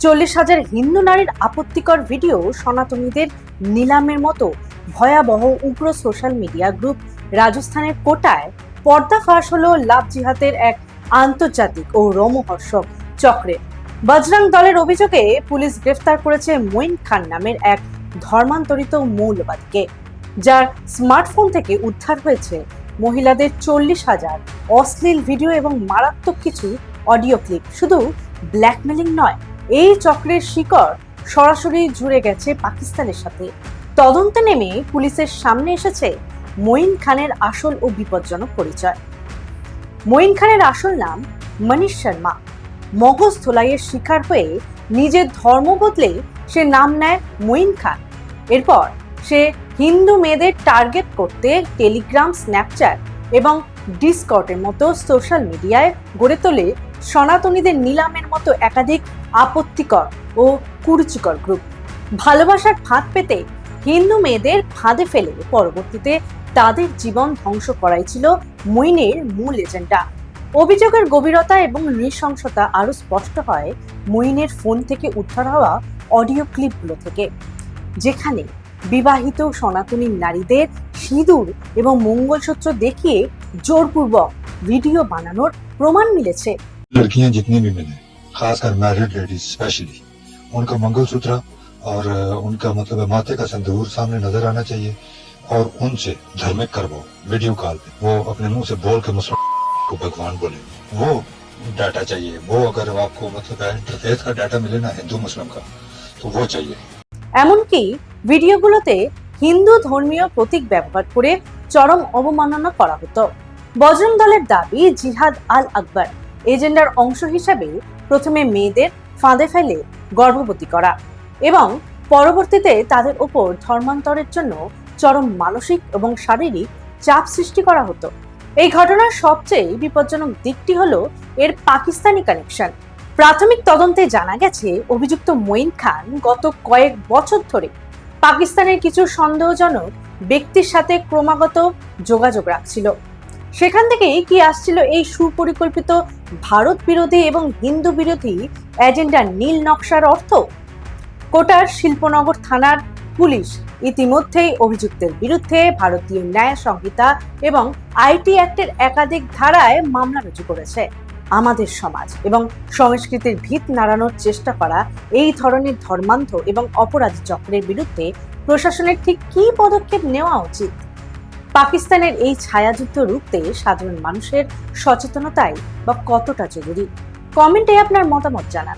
40,000 হিন্দু নারীর আপত্তিকর ভিডিও সনাতনীদের নিলামের মতো ভয়াবহ উগ্র সোশ্যাল মিডিয়া গ্রুপ রাজস্থানের কোটায় পর্দাফাঁস হলো লাভ জিহাদের এক আন্তর্জাতিক ও রোমহর্ষক চক্রের। বজরং দলের অভিযোগে পুলিশ গ্রেফতার করেছে মঈন খান নামের এক ধর্মান্তরিত মৌলবাদীকে, যার স্মার্টফোন থেকে উদ্ধার হয়েছে মহিলাদের 40,000 অশ্লীল ভিডিও এবং মারাত্মক কিছু অডিও ক্লিপ। শুধু ব্ল্যাকমেলিং নয়, এই চক্রের শিকড় সরাসরি জুড়ে গেছে পাকিস্তানের সাথে। তদন্তে নেমে পুলিশের সামনে এসেছে মঈন খানের আসল ও বিপজ্জনক পরিচয়। মঈন খানের আসল নাম মনীষ শর্মা। মগজ ধোলাইয়ের শিকার হয়ে নিজের ধর্ম বদলে সে নাম নেয় মঈন খান। এরপর সে হিন্দু মেয়েদের টার্গেট করতে টেলিগ্রাম, স্ন্যাপচ্যাট এবং ডিসকর্ডের মতো সোশ্যাল মিডিয়ায় গড়ে তোলে সনাতনীদের নিলামের মতো একাধিক আপত্তিকর ও কুরুচিকর গ্রুপ। ভালোবাসার ফাঁদ পেতে হিন্দু মেয়েদের ফাঁদে ফেলে পরবর্তীতে তাদের জীবন ধ্বংস করাই ছিল মঈনের মূল এজেন্ডা। অভিযোগের গভীরতা এবং নৃশংসতা আরো স্পষ্ট হয় মঈনের ফোন থেকে উদ্ধার হওয়া অডিও ক্লিপগুলো থেকে, যেখানে বিবাহিত সনাতনী নারীদের সিঁদুর এবং মঙ্গলসূত্র দেখিয়ে জোরপূর্বক ভিডিও বানানোর প্রমাণ মিলেছে। लड़कियां जितनी भी मिले, खासकर मैरिड लेडीज स्पेशली, उनका मंगलसूत्र और उनका मतलब माथे का सिंदूर सामने नजर आना चाहिए और उनसे धार्मिक करवाओ वीडियो कॉल पे। वो अपने मुंह से बोल के मुसलमान को भगवान बोले, वो डाटा चाहिए। वो अगर आपको मतलब इंटरफेस का डाटा मिले ना हिंदू मुस्लिम का, तो वो चाहिए। এমনকি ভিডিওগুলোতে হিন্দু ধর্মীয় প্রতীক ব্যবহার করে চরম অবমাননা করা হতো। বজরং দলের দাবি, জিহাদ আল আকবর এজেন্ডার অংশ হিসেবে প্রথমে মেয়েদের ফাঁদে ফেলে গর্ভবতী করা এবং পরবর্তীতে তাদের উপর ধর্মান্তরের জন্য চরম মানসিক এবং শারীরিক চাপ সৃষ্টি করা হতো। এই ঘটনার সবচেয়ে বিপজ্জনক দিকটি হলো এর পাকিস্তানি কানেকশন। প্রাথমিক তদন্তে জানা গেছে অভিযুক্ত মঈন খান গত কয়েক বছর ধরে পাকিস্তানের কিছু সন্দেহজনক ব্যক্তির সাথে ক্রমাগত যোগাযোগ রাখছিল। সেখান থেকেই কি আসছিল এই সুপরিকল্পিত ভারত বিরোধী এবং হিন্দু বিরোধী এজেন্ডার নীল নকশার অর্থ। কোটার শিল্পনগর থানার পুলিশ ইতিমধ্যেই অভিযুক্তের বিরুদ্ধে ভারতীয় ন্যায় সংহিতা এবং আইটি অ্যাক্টের একাধিক ধারায় মামলা রুজু করেছে। আমাদের সমাজ এবং সংস্কৃতির ভিত নাড়ানোর চেষ্টা করা এই ধরনের ধর্মান্ধ এবং অপরাধী চক্রের বিরুদ্ধে প্রশাসনের ঠিক কী পদক্ষেপ নেওয়া উচিত? পাকিস্তানের এই ছায়াযুদ্ধ রুখতে সাধারণ মানুষের সচেতনতাই বা কতটা জরুরি? কমেন্টে আপনার মতামত জানান।